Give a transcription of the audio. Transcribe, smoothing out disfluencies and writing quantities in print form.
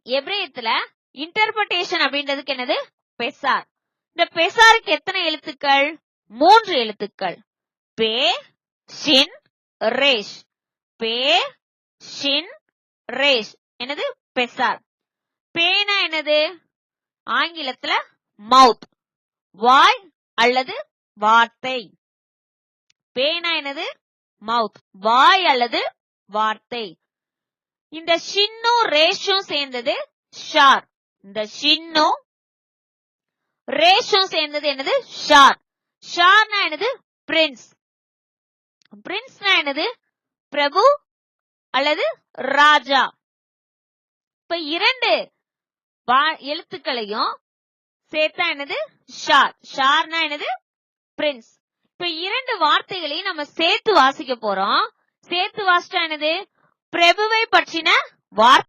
எபிரேயத்துல interpretation அப்படின்றதுக்கு என்னது பெசார். இந்த பெசாருக்கு எத்தனை எழுத்துக்கள்? 3 எழுத்துக்கள். பே ஷின் ரேஷ். பே ஷின் ரேஷ் என்னது பெசார். பேனா என்னது? ஆங்கிலத்துல மவுத், வாய் அல்லது வார்த்தை. பேனா என்னது? மவுத், வாய் அல்லது வார்த்தை. இந்த ஷின்னும் ரேஷும் சேர்ந்தது ஷார். இந்த ஷின்னும் ரேஷும் சேர்ந்தது என்னது? ஷார். ஷார்னா என்னது? பிரின்ஸ். பிரின்ஸ்னா என்னது? பிரபு அல்லது ராஜா. இப்ப 2 எழுத்துக்களையும் சேர்த்தா என்னது? ஷார். ஷார்னா என்னது? பிரின்ஸ். இப்ப 2 வார்த்தைகளையும் நம்ம சேர்த்து வாசிக்க போறோம். சேர்த்து வாசிச்சா என்னது? பிரபுவை பற்றின வார்த்தை.